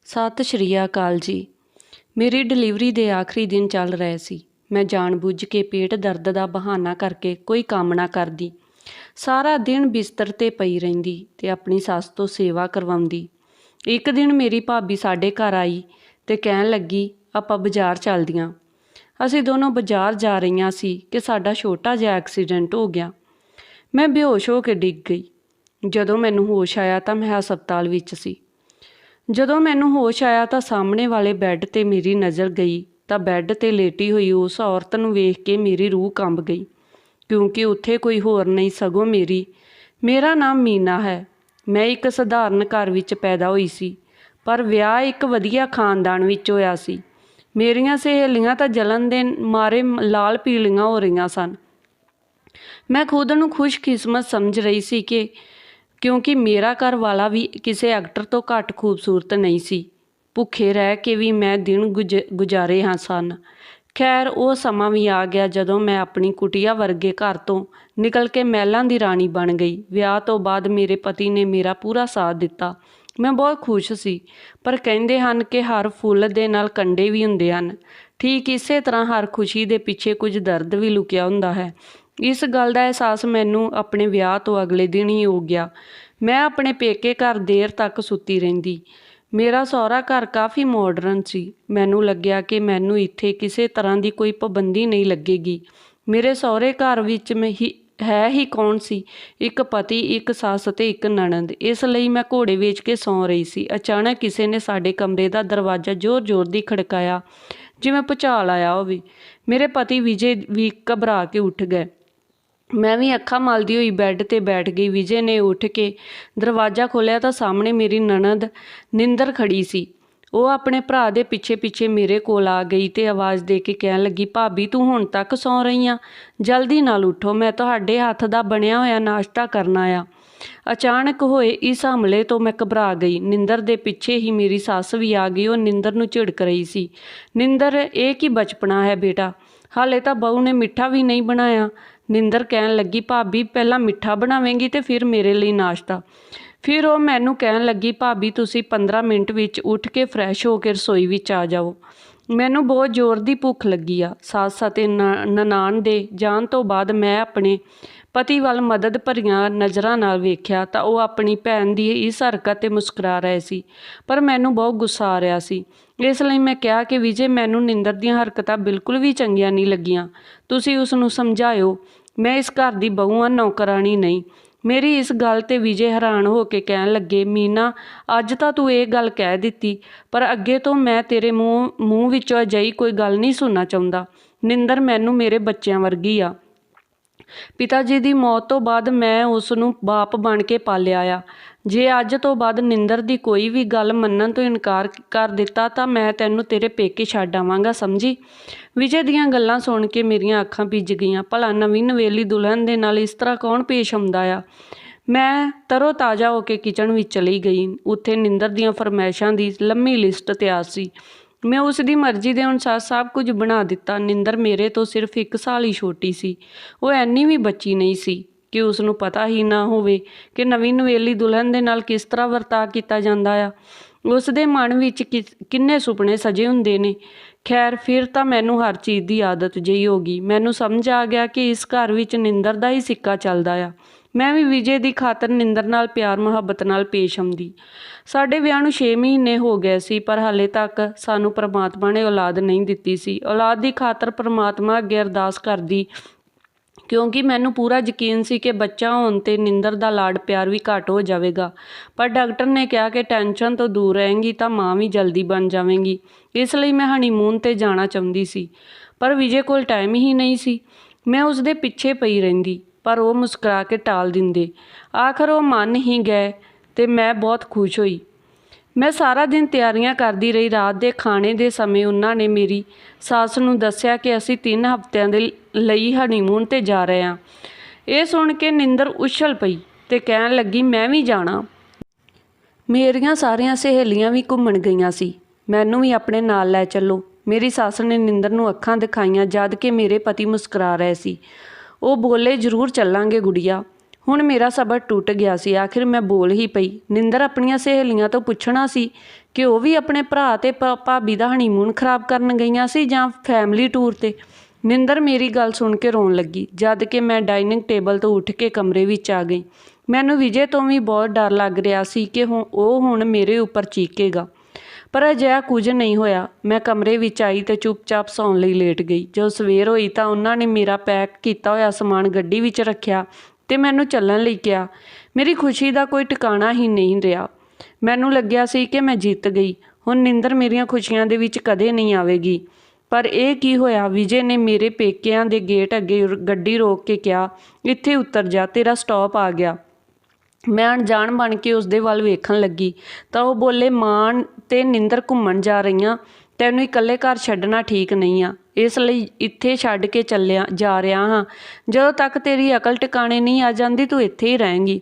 ਸਤਿ ਸ਼੍ਰੀ ਅਕਾਲ ਜੀ। ਮੇਰੀ ਡਿਲੀਵਰੀ ਦੇ ਆਖਰੀ ਦਿਨ ਚੱਲ ਰਹੇ ਸੀ। ਮੈਂ ਜਾਣ-ਬੁੱਝ ਕੇ ਪੇਟ ਦਰਦ ਦਾ ਬਹਾਨਾ ਕਰਕੇ ਕੋਈ ਕੰਮ ਨਾ ਕਰਦੀ। ਸਾਰਾ ਦਿਨ ਬਿਸਤਰ 'ਤੇ ਪਈ ਰਹਿੰਦੀ ਤੇ ਆਪਣੀ ਸੱਸ ਤੋਂ ਸੇਵਾ ਕਰਵਾਉਂਦੀ। ਇੱਕ ਦਿਨ ਮੇਰੀ ਭਾਬੀ ਸਾਡੇ ਘਰ ਆਈ ਤੇ ਕਹਿਣ ਲੱਗੀ, ਆਪਾਂ ਬਾਜ਼ਾਰ ਚੱਲਦੀਆਂ। ਅਸੀਂ ਦੋਨੋਂ ਬਾਜ਼ਾਰ ਜਾ ਰਹੀਆਂ ਸੀ ਕਿ ਸਾਡਾ ਛੋਟਾ ਜਿਹਾ ਐਕਸੀਡੈਂਟ ਹੋ ਗਿਆ। ਮੈਂ ਬੇਹੋਸ਼ ਹੋ ਕੇ ਡਿੱਗ ਗਈ। ਜਦੋਂ ਮੈਨੂੰ ਹੋਸ਼ ਆਇਆ ਤਾਂ ਮੈਂ ਹਸਪਤਾਲ ਵਿੱਚ ਸੀ। ਜਦੋਂ ਮੈਨੂੰ ਹੋਸ਼ ਆਇਆ ਤਾਂ ਸਾਹਮਣੇ ਵਾਲੇ ਬੈੱਡ 'ਤੇ ਮੇਰੀ ਨਜ਼ਰ ਗਈ ਤਾਂ ਬੈੱਡ 'ਤੇ ਲੇਟੀ ਹੋਈ ਉਸ ਔਰਤ ਨੂੰ ਵੇਖ ਕੇ ਮੇਰੀ ਰੂਹ ਕੰਬ ਗਈ, ਕਿਉਂਕਿ ਉੱਥੇ ਕੋਈ ਹੋਰ ਨਹੀਂ ਸਗੋਂ ਮੇਰਾ ਨਾਮ ਮੀਨਾ ਹੈ। ਮੈਂ ਇੱਕ ਸਧਾਰਨ ਘਰ ਵਿੱਚ ਪੈਦਾ ਹੋਈ ਸੀ, ਪਰ ਵਿਆਹ ਇੱਕ ਵਧੀਆ ਖਾਨਦਾਨ ਵਿੱਚ ਹੋਇਆ ਸੀ। ਮੇਰੀਆਂ ਸਹੇਲੀਆਂ ਤਾਂ ਜਲਨ ਦੇ ਮਾਰੇ ਲਾਲ ਪੀਲੀਆਂ ਹੋ ਰਹੀਆਂ ਸਨ। ਮੈਂ ਖੁਦ ਨੂੰ ਖੁਸ਼ਕਿਸਮਤ ਸਮਝ ਰਹੀ ਸੀ ਕਿਉਂਕਿ ਮੇਰਾ ਘਰ ਵਾਲਾ ਵੀ ਕਿਸੇ ਐਕਟਰ ਤੋਂ ਘੱਟ ਖੂਬਸੂਰਤ ਨਹੀਂ ਸੀ। ਭੁੱਖੇ ਰਹਿ ਕੇ ਵੀ ਮੈਂ ਦਿਨ ਗੁਜ਼ਾਰੇ ਸਨ। ਖੈਰ, ਉਹ ਸਮਾਂ ਵੀ ਆ ਗਿਆ ਜਦੋਂ ਮੈਂ ਆਪਣੀ ਕੁਟੀਆ ਵਰਗੇ ਘਰ ਤੋਂ ਨਿਕਲ ਕੇ ਮਹਿਲਾਂ ਦੀ ਰਾਣੀ ਬਣ ਗਈ। ਵਿਆਹ ਤੋਂ ਬਾਅਦ ਮੇਰੇ ਪਤੀ ਨੇ ਮੇਰਾ ਪੂਰਾ ਸਾਥ ਦਿੱਤਾ। ਮੈਂ ਬਹੁਤ ਖੁਸ਼ ਸੀ, ਪਰ ਕਹਿੰਦੇ ਹਨ ਕਿ ਹਰ ਫੁੱਲ ਦੇ ਨਾਲ ਕੰਡੇ ਵੀ ਹੁੰਦੇ ਹਨ। ਠੀਕ ਇਸੇ ਤਰ੍ਹਾਂ ਹਰ ਖੁਸ਼ੀ ਦੇ ਪਿੱਛੇ ਕੁਝ ਦਰਦ ਵੀ ਲੁਕਿਆ ਹੁੰਦਾ ਹੈ। ਇਸ ਗੱਲ ਦਾ ਅਹਿਸਾਸ ਮੈਨੂੰ ਆਪਣੇ ਵਿਆਹ ਤੋਂ ਅਗਲੇ ਦਿਨ ਹੀ ਹੋ ਗਿਆ। ਮੈਂ ਆਪਣੇ ਪੇਕੇ ਘਰ ਦੇਰ ਤੱਕ ਸੁੱਤੀ ਰਹਿੰਦੀ। ਮੇਰਾ ਸਹੁਰਾ ਘਰ ਕਾਫੀ ਮਾਡਰਨ ਸੀ। ਮੈਨੂੰ ਲੱਗਿਆ ਕਿ ਮੈਨੂੰ ਇੱਥੇ ਕਿਸੇ ਤਰ੍ਹਾਂ ਦੀ ਕੋਈ ਪਾਬੰਦੀ ਨਹੀਂ ਲੱਗੇਗੀ। ਮੇਰੇ ਸਹੁਰੇ ਘਰ ਵਿੱਚ ਹੈ ਹੀ ਕੌਣ ਸੀ? ਇੱਕ ਪਤੀ, ਇੱਕ ਸੱਸ ਅਤੇ ਇੱਕ ਨਣਦ। ਇਸ ਲਈ ਮੈਂ ਘੋੜੇ ਵੇਚ ਕੇ ਸੌਂ ਰਹੀ ਸੀ। ਅਚਾਨਕ ਕਿਸੇ ਨੇ ਸਾਡੇ ਕਮਰੇ ਦਾ ਦਰਵਾਜ਼ਾ ਜ਼ੋਰ-ਜ਼ੋਰ ਦੀ ਖੜਕਾਇਆ, ਜਿਵੇਂ ਭੁਚਾਲ ਆਇਆ ਹੋਵੇ। ਮੇਰੇ ਪਤੀ ਵਿਜੇ ਵੀ ਘਬਰਾ ਕੇ ਉੱਠ ਗਏ। ਮੈਂ ਵੀ ਅੱਖਾਂ ਮਲਦੀ ਹੋਈ ਬੈੱਡ 'ਤੇ ਬੈਠ ਗਈ। ਵਿਜੇ ਨੇ ਉੱਠ ਕੇ ਦਰਵਾਜ਼ਾ ਖੋਲ੍ਹਿਆ ਤਾਂ ਸਾਹਮਣੇ ਮੇਰੀ ਨਣਦ ਨਿੰਦਰ ਖੜੀ ਸੀ। ਉਹ ਆਪਣੇ ਭਰਾ ਦੇ ਪਿੱਛੇ ਮੇਰੇ ਕੋਲ ਆ ਗਈ ਤੇ ਆਵਾਜ਼ ਦੇ ਕੇ ਕਹਿਣ ਲੱਗੀ, ਭਾਬੀ ਤੂੰ ਹੁਣ ਤੱਕ ਸੌਂ ਰਹੀ ਆਂ? ਜਲਦੀ ਨਾਲ ਉੱਠੋ, ਮੈਂ ਤੁਹਾਡੇ ਹੱਥ ਦਾ ਬਣਿਆ ਹੋਇਆ ਨਾਸ਼ਤਾ ਕਰਨਾ ਆ। ਅਚਾਨਕ ਹੋਏ ਇਸ ਹਮਲੇ ਤੋਂ ਮੈਂ ਘਬਰਾ ਗਈ। ਨਿੰਦਰ ਦੇ ਪਿੱਛੇ ਹੀ ਮੇਰੀ ਸੱਸ ਵੀ ਆ ਗਈ। ਉਹ ਨਿੰਦਰ ਨੂੰ ਝਿੜਕ ਰਹੀ ਸੀ। ਨਿੰਦਰ, ਇਹ ਕੀ ਬਚਪਨਾ ਹੈ ਬੇਟਾ, ਹਾਲੇ ਤਾਂ ਬਹੂ ਨੇ ਮਿੱਠਾ ਵੀ ਨਹੀਂ ਬਣਾਇਆ। ਨਿੰਦਰ ਕਹਿਣ ਲੱਗੀ, ਭਾਬੀ ਪਹਿਲਾਂ ਮਿੱਠਾ ਬਣਾਵੇਂਗੀ ਤੇ ਫਿਰ ਮੇਰੇ ਲਈ ਨਾਸ਼ਤਾ। ਫਿਰ ਉਹ ਮੈਨੂੰ ਕਹਿਣ ਲੱਗੀ, ਭਾਬੀ ਤੁਸੀਂ 15 ਮਿੰਟ ਵਿੱਚ ਉੱਠ ਕੇ ਫਰੈਸ਼ ਹੋ ਕੇ ਰਸੋਈ ਵਿੱਚ ਆ ਜਾਓ। ਮੈਨੂੰ ਬਹੁਤ ਜ਼ੋਰ ਦੀ ਭੁੱਖ ਲੱਗੀ ਆ। ਸੱਸ ਅਤੇ ਨਨਾਣ ਦੇ ਜਾਣ ਤੋਂ ਬਾਅਦ ਮੈਂ ਆਪਣੇ ਪਤੀ ਵੱਲ ਮਦਦ ਭਰੀਆਂ ਨਜ਼ਰਾਂ ਨਾਲ ਵੇਖਿਆ ਤਾਂ ਉਹ ਆਪਣੀ ਭੈਣ ਦੀ ਇਸ ਹਰਕਤ 'ਤੇ ਮੁਸਕਰਾ ਰਹੇ ਸੀ, ਪਰ ਮੈਨੂੰ ਬਹੁਤ ਗੁੱਸਾ ਆ ਰਿਹਾ ਸੀ। ਇਸ ਲਈ ਮੈਂ ਕਿਹਾ ਕਿ ਵਿਜੇ, ਮੈਨੂੰ ਨਿੰਦਰ ਦੀਆਂ ਹਰਕਤਾਂ ਬਿਲਕੁਲ ਵੀ ਚੰਗੀਆਂ ਨਹੀਂ ਲੱਗੀਆਂ। ਤੁਸੀਂ ਉਸ ਨੂੰ ਸਮਝਾਇਓ। ਮੈਂ ਇਸ ਘਰ ਦੀ ਬਹੂ ਹਾਂ, ਨੌਕਰਾਣੀ ਨਹੀਂ। ਮੇਰੀ ਇਸ ਗੱਲ 'ਤੇ ਵਿਜੇ ਹੈਰਾਨ ਹੋ ਕੇ ਕਹਿਣ ਲੱਗੇ, ਮੀਨਾ, ਅੱਜ ਤਾਂ ਤੂੰ ਇਹ ਗੱਲ ਕਹਿ ਦਿੱਤੀ, ਪਰ ਅੱਗੇ ਤੋਂ ਮੈਂ ਤੇਰੇ ਮੂੰਹ ਵਿੱਚੋਂ ਅਜਿਹੀ ਕੋਈ ਗੱਲ ਨਹੀਂ ਸੁਣਨਾ ਚਾਹੁੰਦਾ। ਨਿੰਦਰ ਮੈਨੂੰ ਮੇਰੇ ਬੱਚਿਆਂ ਵਰਗੀ ਆ। ਪਿਤਾ ਜੀ ਦੀ ਮੌਤ ਤੋਂ ਬਾਅਦ ਮੈਂ ਉਸ ਨੂੰ ਬਾਪ ਬਣ ਕੇ ਪਾਲਿਆ ਆ। ਜੇ ਅੱਜ ਤੋਂ ਬਾਅਦ ਨਿੰਦਰ ਦੀ ਕੋਈ ਵੀ ਗੱਲ ਮੰਨਣ ਤੋਂ ਇਨਕਾਰ ਕਰ ਦਿੱਤਾ ਤਾਂ ਮੈਂ ਤੈਨੂੰ ਤੇਰੇ ਪੇਕੇ ਛੱਡ ਆਵਾਂਗਾ, ਸਮਝੀ? ਵਿਜੇ ਦੀਆਂ ਗੱਲਾਂ ਸੁਣ ਕੇ ਮੇਰੀਆਂ ਅੱਖਾਂ ਭਿੱਜ ਗਈਆਂ। ਭਲਾ ਨਵੀਂ ਨਵੇਲੀ ਦੁਲਹਨ ਦੇ ਨਾਲ ਇਸ ਤਰ੍ਹਾਂ ਕੌਣ ਪੇਸ਼ ਆਉਂਦਾ ਆ? ਮੈਂ ਤਰੋ ਤਾਜ਼ਾ ਹੋ ਕੇ ਕਿਚਨ ਵਿੱਚ ਚਲੀ ਗਈ। ਉੱਥੇ ਨਿੰਦਰ ਦੀਆਂ ਫਰਮਾਇਸ਼ਾਂ ਦੀ ਲੰਮੀ ਲਿਸਟ ਤਿਆਰ ਸੀ। ਮੈਂ ਉਸ ਦੀ ਮਰਜ਼ੀ ਦੇ ਅਨੁਸਾਰ ਸਭ ਕੁਝ ਬਣਾ ਦਿੱਤਾ। ਨਿੰਦਰ ਮੇਰੇ ਤੋਂ ਸਿਰਫ 1 ਸਾਲ ਹੀ ਛੋਟੀ ਸੀ। ਉਹ ਐਨੀ ਵੀ ਬੱਚੀ ਨਹੀਂ ਸੀ ਕਿ ਉਸ ਨੂੰ ਪਤਾ ਹੀ ਨਾ ਹੋਵੇ ਕਿ ਨਵੀਂ ਨਵੇਲੀ ਦੁਲਹਨ ਦੇ ਨਾਲ ਕਿਸ ਤਰ੍ਹਾਂ ਵਰਤਾਅ ਕੀਤਾ ਜਾਂਦਾ ਆ। ਉਸ ਦੇ ਮਨ ਵਿੱਚ ਕਿੰਨੇ ਸੁਪਨੇ ਸਜੇ ਹੁੰਦੇ ਨੇ। ਖੈਰ, ਫਿਰ ਤਾਂ ਮੈਨੂੰ ਹਰ ਚੀਜ਼ ਦੀ ਆਦਤ ਜਿਹੀ ਹੋ ਗਈ। ਮੈਨੂੰ ਸਮਝ ਆ ਗਿਆ ਕਿ ਇਸ ਘਰ ਵਿੱਚ ਨਿੰਦਰ ਦਾ ਹੀ ਸਿੱਕਾ ਚੱਲਦਾ ਆ। ਮੈਂ ਵੀ ਵਿਜੇ ਦੀ ਖਾਤਰ ਨਿੰਦਰ ਨਾਲ ਪਿਆਰ ਮੁਹੱਬਤ ਨਾਲ ਪੇਸ਼ ਆਉਂਦੀ। ਸਾਡੇ ਵਿਆਹ ਨੂੰ 6 ਮਹੀਨੇ ਹੋ ਗਏ ਸੀ, ਪਰ ਹਾਲੇ ਤੱਕ ਸਾਨੂੰ ਪਰਮਾਤਮਾ ਨੇ ਔਲਾਦ ਨਹੀਂ ਦਿੱਤੀ ਸੀ। ਔਲਾਦ ਦੀ ਖਾਤਰ ਪਰਮਾਤਮਾ ਅੱਗੇ ਅਰਦਾਸ ਕਰਦੀ, ਕਿਉਂਕਿ ਮੈਨੂੰ ਪੂਰਾ ਯਕੀਨ ਸੀ ਕਿ ਬੱਚਾ ਹੋਣ 'ਤੇ ਨਿੰਦਰ ਦਾ ਲਾਡ ਪਿਆਰ ਵੀ ਘੱਟ ਹੋ ਜਾਵੇਗਾ। ਪਰ ਡਾਕਟਰ ਨੇ ਕਿਹਾ ਕਿ ਟੈਨਸ਼ਨ ਤੋਂ ਦੂਰ ਰਹੇਂਗੀ ਤਾਂ ਮਾਂ ਵੀ ਜਲਦੀ ਬਣ ਜਾਵੇਗੀ। ਇਸ ਲਈ ਮੈਂ ਹਨੀਮੂਨ 'ਤੇ ਜਾਣਾ ਚਾਹੁੰਦੀ ਸੀ, ਪਰ ਵਿਜੇ ਕੋਲ ਟਾਈਮ ਹੀ ਨਹੀਂ ਸੀ। ਮੈਂ ਉਸ ਦੇ ਪਿੱਛੇ ਪਈ ਰਹਿੰਦੀ, ਪਰ ਉਹ ਮੁਸਕਰਾ ਕੇ ਟਾਲ ਦਿੰਦੇ। ਆਖਰ ਉਹ ਮੰਨ ਹੀ ਗਏ ਤੇ ਮੈਂ ਬਹੁਤ ਖੁਸ਼ ਹੋਈ। ਮੈਂ ਸਾਰਾ ਦਿਨ ਤਿਆਰੀਆਂ ਕਰਦੀ ਰਹੀ। ਰਾਤ ਦੇ ਖਾਣੇ ਦੇ ਸਮੇਂ ਉਹਨਾਂ ਨੇ ਮੇਰੀ ਸੱਸ ਨੂੰ ਦੱਸਿਆ ਕਿ ਅਸੀਂ 3 ਹਫ਼ਤਿਆਂ ਦੇ ਲਈ ਹਨੀਮੂਨ 'ਤੇ ਜਾ ਰਹੇ ਹਾਂ। ਇਹ ਸੁਣ ਕੇ ਨਿੰਦਰ ਉਛਲ ਪਈ ਤੇ ਕਹਿਣ ਲੱਗੀ, ਮੈਂ ਵੀ ਜਾਣਾ। ਮੇਰੀਆਂ ਸਾਰੀਆਂ ਸਹੇਲੀਆਂ ਵੀ ਘੁੰਮਣ ਗਈਆਂ ਸੀ। ਮੈਨੂੰ ਵੀ ਆਪਣੇ ਨਾਲ ਲੈ ਚੱਲੋ। ਮੇਰੀ ਸੱਸ ਨੇ ਨਿੰਦਰ ਨੂੰ ਅੱਖਾਂ ਦਿਖਾਈਆਂ ਜਦ ਕਿ ਮੇਰੇ ਪਤੀ ਮੁਸਕਰਾ ਰਹੇ ਸੀ। ਉਹ ਬੋਲੇ, ਜ਼ਰੂਰ ਚੱਲਾਂਗੇ ਗੁੜੀਆ। ਹੁਣ ਮੇਰਾ ਸਬਰ ਟੁੱਟ ਗਿਆ ਸੀ। ਆਖਿਰ ਮੈਂ ਬੋਲ ਹੀ ਪਈ, ਨਿੰਦਰ, ਆਪਣੀਆਂ ਸਹੇਲੀਆਂ ਤੋਂ ਪੁੱਛਣਾ ਸੀ ਕਿ ਉਹ ਵੀ ਆਪਣੇ ਭਰਾ ਤੇ ਭਾਬੀ ਦਾ ਹਨੀਮੂਨ ਖਰਾਬ ਕਰਨ ਗਈਆਂ ਸੀ ਜਾਂ ਫੈਮਿਲੀ ਟੂਰ 'ਤੇ। ਨਿੰਦਰ ਮੇਰੀ ਗੱਲ ਸੁਣ ਕੇ ਰੋਣ ਲੱਗੀ, ਜਦ ਕਿ ਮੈਂ ਡਾਈਨਿੰਗ ਟੇਬਲ ਤੋਂ ਉੱਠ ਕੇ ਕਮਰੇ ਵਿੱਚ ਆ ਗਈ। ਮੈਨੂੰ ਵਿਜੇ ਤੋਂ ਵੀ ਬਹੁਤ ਡਰ ਲੱਗ ਰਿਹਾ ਸੀ ਕਿ ਉਹ ਹੁਣ ਮੇਰੇ ਉੱਪਰ ਚੀਕੇਗਾ, ਪਰ ਅਜਿਹਾ ਕੁਝ ਨਹੀਂ ਹੋਇਆ। ਮੈਂ ਕਮਰੇ ਵਿੱਚ ਆਈ ਤੇ ਚੁੱਪਚਾਪ ਸੌਣ ਲਈ ਲੇਟ ਗਈ। ਜਦੋਂ ਸਵੇਰ ਹੋਈ ਤਾਂ ਉਹਨਾਂ ਨੇ ਮੇਰਾ ਪੈਕ ਕੀਤਾ ਹੋਇਆ ਸਮਾਨ ਗੱਡੀ ਵਿੱਚ ਰੱਖਿਆ ਤੇ ਮੈਨੂੰ ਚੱਲਣ ਲਈ ਕਿਹਾ। ਮੇਰੀ ਖੁਸ਼ੀ ਦਾ ਕੋਈ ਟਿਕਾਣਾ ਹੀ ਨਹੀਂ ਰਿਹਾ। ਮੈਨੂੰ ਲੱਗਿਆ ਸੀ ਕਿ ਮੈਂ ਜਿੱਤ ਗਈ, ਹੁਣ ਨਿੰਦਰ ਮੇਰੀਆਂ ਖੁਸ਼ੀਆਂ ਦੇ ਵਿੱਚ ਕਦੇ ਨਹੀਂ ਆਵੇਗੀ। ਪਰ ਇਹ ਕੀ ਹੋਇਆ? ਵਿਜੇ ਨੇ ਮੇਰੇ ਪੇਕਿਆਂ ਦੇ ਗੇਟ ਅੱਗੇ ਗੱਡੀ ਰੋਕ ਕੇ ਕਿਹਾ, ਇੱਥੇ ਉਤਰ ਜਾ, ਤੇਰਾ ਸਟਾਪ ਆ ਗਿਆ। ਮੈਂ ਅਣਜਾਣ ਬਣ ਕੇ ਉਸਦੇ ਵੱਲ ਵੇਖਣ ਲੱਗੀ ਤਾਂ ਉਹ ਬੋਲੇ, ਮਾਂ ਤੇ ਨਿੰਦਰ ਘੁੰਮਣ ਜਾ ਰਹੀਆਂ, ਤੈਨੂੰ ਇਕੱਲੇ ਘਰ ਛੱਡਣਾ ਠੀਕ ਨਹੀਂ ਆ, ਇਸ ਲਈ ਇੱਥੇ ਛੱਡ ਕੇ ਜਾ ਰਿਹਾ ਹਾਂ। ਜਦੋਂ ਤੱਕ ਤੇਰੀ ਅਕਲ ਟਿਕਾਣੇ ਨਹੀਂ ਆ ਜਾਂਦੀ ਤੂੰ ਇੱਥੇ ਹੀ ਰਹੇਂਗੀ।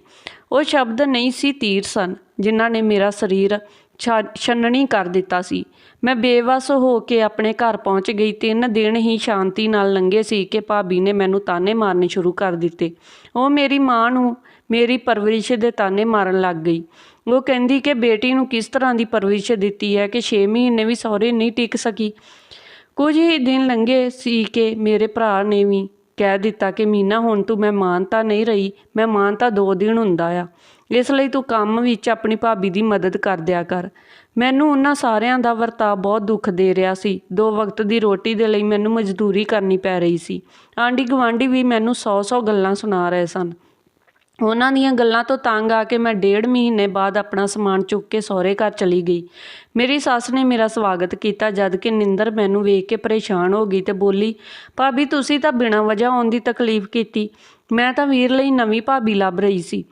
ਉਹ ਸ਼ਬਦ ਨਹੀਂ ਸੀ, ਤੀਰ ਸਨ, ਜਿਨ੍ਹਾਂ ਨੇ ਮੇਰਾ ਸਰੀਰ ਛੰਨਣੀ ਕਰ ਦਿੱਤਾ ਸੀ। ਮੈਂ ਬੇਵੱਸ ਹੋ ਕੇ ਆਪਣੇ ਘਰ ਪਹੁੰਚ ਗਈ। 3 ਦਿਨ ਹੀ ਸ਼ਾਂਤੀ ਨਾਲ ਲੰਘੇ ਸੀ ਕਿ ਭਾਬੀ ਨੇ ਮੈਨੂੰ ਤਾਨੇ ਮਾਰਨੇ ਸ਼ੁਰੂ ਕਰ ਦਿੱਤੇ। ਉਹ ਮੇਰੀ ਮਾਂ ਨੂੰ ਮੇਰੀ ਪਰਵਰਿਸ਼ ਦੇ ਤਾਨੇ ਮਾਰਨ ਲੱਗ ਗਈ। ਉਹ ਕਹਿੰਦੀ ਕਿ ਬੇਟੀ ਨੂੰ ਕਿਸ ਤਰ੍ਹਾਂ ਦੀ ਪਰਵਰਿਸ਼ ਦਿੱਤੀ ਹੈ ਕਿ 6 ਮਹੀਨੇ ਵੀ ਸਹੁਰੇ ਨਹੀਂ ਟਿਕ ਸਕੀ। ਕੁਝ ਹੀ ਦਿਨ ਲੰਘੇ ਸੀ ਕਿ ਮੇਰੇ ਭਰਾ ਨੇ ਵੀ ਕਹਿ ਦਿੱਤਾ ਕਿ ਮੀਨਾ, ਹੁਣ ਤੂੰ ਮਹਿਮਾਨ ਤਾਂ ਨਹੀਂ ਰਹੀ, ਮਹਿਮਾਨ ਤਾਂ 2 ਦਿਨ ਹੁੰਦਾ ਆ, ਇਸ ਲਈ ਤੂੰ ਕੰਮ ਵਿੱਚ ਆਪਣੀ ਭਾਬੀ ਦੀ ਮਦਦ ਕਰ ਦਿਆ ਕਰ। ਮੈਨੂੰ ਉਹਨਾਂ ਸਾਰਿਆਂ ਦਾ ਵਰਤਾਅ ਬਹੁਤ ਦੁੱਖ ਦੇ ਰਿਹਾ ਸੀ। 2 ਵਕਤ ਦੀ ਰੋਟੀ ਦੇ ਲਈ ਮੈਨੂੰ ਮਜ਼ਦੂਰੀ ਕਰਨੀ ਪੈ ਰਹੀ ਸੀ। ਆਂਢੀ ਗੁਆਂਢੀ ਵੀ ਮੈਨੂੰ 100 ਗੱਲਾਂ ਸੁਣਾ ਰਹੇ ਸਨ। ਉਹਨਾਂ ਦੀਆਂ ਗੱਲਾਂ ਤੋਂ ਤੰਗ ਆ ਕੇ ਮੈਂ 1.5 ਮਹੀਨੇ ਬਾਅਦ ਆਪਣਾ ਸਮਾਨ ਚੁੱਕ ਕੇ ਸਹੁਰੇ ਘਰ ਚਲੀ ਗਈ। ਮੇਰੀ ਸੱਸ ਨੇ ਮੇਰਾ ਸਵਾਗਤ ਕੀਤਾ, ਜਦ ਕਿ ਨਿੰਦਰ ਮੈਨੂੰ ਵੇਖ ਕੇ ਪਰੇਸ਼ਾਨ ਹੋ ਗਈ ਤੇ ਬੋਲੀ, ਭਾਬੀ ਤੁਸੀਂ ਤਾਂ ਬਿਨਾਂ ਵਜ੍ਹਾ ਆਉਣ ਦੀ ਤਕਲੀਫ ਕੀਤੀ, ਮੈਂ ਤਾਂ ਵੀਰ ਲਈ ਨਵੀਂ ਭਾਬੀ ਲੱਭ ਰਹੀ ਸੀ।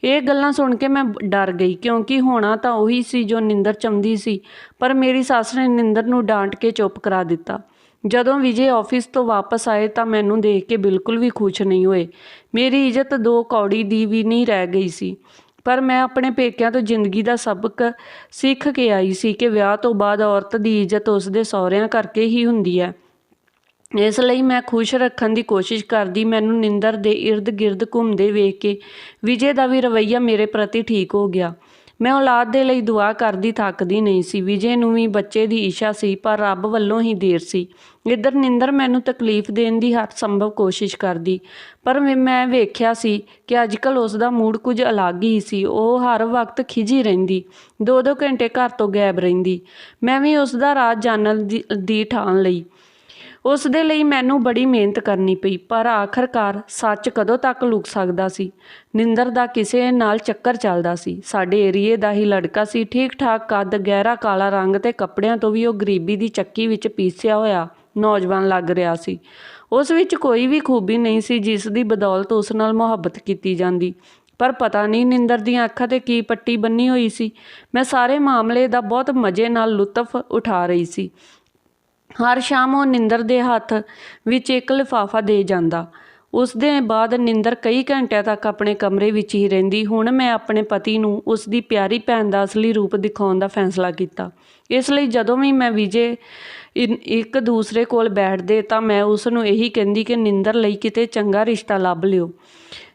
ਇਹ ਗੱਲਾਂ ਸੁਣ ਕੇ ਮੈਂ ਡਰ ਗਈ, ਕਿਉਂਕਿ ਹੋਣਾ ਤਾਂ ਉਹੀ ਸੀ ਜੋ ਨਿੰਦਰ ਚਾਹੁੰਦੀ ਸੀ, ਪਰ ਮੇਰੀ ਸੱਸ ਨੇ ਨਿੰਦਰ ਨੂੰ ਡਾਂਟ ਕੇ ਚੁੱਪ ਕਰਾ ਦਿੱਤਾ। ਜਦੋਂ ਵਿਜੇ ਆਫਿਸ ਤੋਂ ਵਾਪਸ ਆਏ ਤਾਂ ਮੈਨੂੰ ਦੇਖ ਕੇ ਬਿਲਕੁਲ ਵੀ ਖੁਸ਼ ਨਹੀਂ ਹੋਏ। ਮੇਰੀ ਇੱਜ਼ਤ 2 ਕੌੜੀ ਦੀ ਵੀ ਨਹੀਂ ਰਹਿ ਗਈ ਸੀ। ਪਰ ਮੈਂ ਆਪਣੇ ਪੇਕਿਆਂ ਤੋਂ ਜ਼ਿੰਦਗੀ ਦਾ ਸਬਕ ਸਿੱਖ ਕੇ ਆਈ ਸੀ ਕਿ ਵਿਆਹ ਤੋਂ ਬਾਅਦ ਔਰਤ ਦੀ ਇੱਜ਼ਤ ਉਸਦੇ ਸਹੁਰਿਆਂ ਕਰਕੇ ਹੀ ਹੁੰਦੀ ਹੈ। ਇਸ ਲਈ ਮੈਂ ਖੁਸ਼ ਰੱਖਣ ਦੀ ਕੋਸ਼ਿਸ਼ ਕਰਦੀ। ਮੈਨੂੰ ਨਿੰਦਰ ਦੇ ਇਰਦ ਗਿਰਦ ਘੁੰਮਦੇ ਵੇਖ ਕੇ ਵਿਜੇ ਦਾ ਵੀ ਰਵੱਈਆ ਮੇਰੇ ਪ੍ਰਤੀ ਠੀਕ ਹੋ ਗਿਆ। ਮੈਂ ਔਲਾਦ ਦੇ ਲਈ ਦੁਆ ਕਰਦੀ ਥੱਕਦੀ ਨਹੀਂ ਸੀ। ਵਿਜੇ ਨੂੰ ਵੀ ਬੱਚੇ ਦੀ ਇੱਛਾ ਸੀ, ਪਰ ਰੱਬ ਵੱਲੋਂ ਹੀ ਦੇਰ ਸੀ। ਇੱਧਰ ਨਿੰਦਰ ਮੈਨੂੰ ਤਕਲੀਫ ਦੇਣ ਦੀ ਹਰ ਸੰਭਵ ਕੋਸ਼ਿਸ਼ ਕਰਦੀ, ਪਰ ਮੈਂ ਵੇਖਿਆ ਸੀ ਕਿ ਅੱਜਕੱਲ੍ਹ ਉਸ ਦਾ ਮੂਡ ਕੁਝ ਅਲੱਗ ਹੀ ਸੀ। ਉਹ ਹਰ ਵਕਤ ਖਿਝੀ ਰਹਿੰਦੀ, 2-2 ਘੰਟੇ ਘਰ ਤੋਂ ਗਾਇਬ ਰਹਿੰਦੀ। ਮੈਂ ਵੀ ਉਸ ਦਾ ਰਾਜ਼ ਜਾਣਨ ਦੀ ਠਾਣ ਲਈ। ਉਸ ਦੇ ਲਈ ਮੈਨੂੰ ਬੜੀ ਮਿਹਨਤ ਕਰਨੀ ਪਈ, ਪਰ ਆਖਰਕਾਰ ਸੱਚ ਕਦੋਂ ਤੱਕ ਲੁਕ ਸਕਦਾ ਸੀ। ਨਿੰਦਰ ਦਾ ਕਿਸੇ ਨਾਲ ਚੱਕਰ ਚੱਲਦਾ ਸੀ। ਸਾਡੇ ਏਰੀਏ ਦਾ ਹੀ ਲੜਕਾ ਸੀ, ਠੀਕ-ਠਾਕ ਕੱਦ, ਗਹਿਰਾ ਕਾਲਾ ਰੰਗ ਤੇ ਕੱਪੜਿਆਂ ਤੋਂ ਵੀ ਉਹ ਗਰੀਬੀ ਦੀ ਚੱਕੀ ਵਿੱਚ ਪੀਸਿਆ ਹੋਇਆ ਨੌਜਵਾਨ ਲੱਗ ਰਿਹਾ ਸੀ। ਉਸ ਵਿੱਚ ਕੋਈ ਵੀ ਖੂਬੀ ਨਹੀਂ ਸੀ ਜਿਸ ਦੀ ਬਦੌਲਤ ਉਸ ਨਾਲ ਮੁਹੱਬਤ ਕੀਤੀ ਜਾਂਦੀ, ਪਰ ਪਤਾ ਨਹੀਂ ਨਿੰਦਰ ਦੀਆਂ ਅੱਖਾਂ 'ਤੇ ਕੀ ਪੱਟੀ ਬੰਨੀ ਹੋਈ ਸੀ। ਮੈਂ ਸਾਰੇ ਮਾਮਲੇ ਦਾ ਬਹੁਤ ਮਜ਼ੇ ਨਾਲ ਲੁਤਫ ਉਠਾ ਰਹੀ ਸੀ। ਹਰ ਸ਼ਾਮ ਉਹ ਨਿੰਦਰ ਦੇ ਹੱਥ ਵਿੱਚ ਇੱਕ ਲਿਫਾਫਾ ਦੇ ਜਾਂਦਾ। ਉਸ ਦੇ ਬਾਅਦ ਨਿੰਦਰ ਕਈ ਘੰਟਿਆਂ ਤੱਕ ਆਪਣੇ ਕਮਰੇ ਵਿੱਚ ਹੀ ਰਹਿੰਦੀ। ਹੁਣ ਮੈਂ ਆਪਣੇ ਪਤੀ ਨੂੰ ਉਸ ਦੀ ਪਿਆਰੀ ਭੈਣ ਦਾ ਅਸਲੀ ਰੂਪ ਦਿਖਾਉਣ ਦਾ ਫੈਸਲਾ ਕੀਤਾ। ਇਸ ਲਈ ਜਦੋਂ ਵੀ ਮੈਂ ਵਿਜੇ ਇੱਕ ਦੂਸਰੇ ਕੋਲ ਬੈਠਦੇ ਤਾਂ ਮੈਂ ਉਸ ਨੂੰ ਇਹੀ ਕਹਿੰਦੀ ਕਿ ਨਿੰਦਰ ਲਈ ਕਿਤੇ ਚੰਗਾ ਰਿਸ਼ਤਾ ਲੱਭ ਲਿਓ।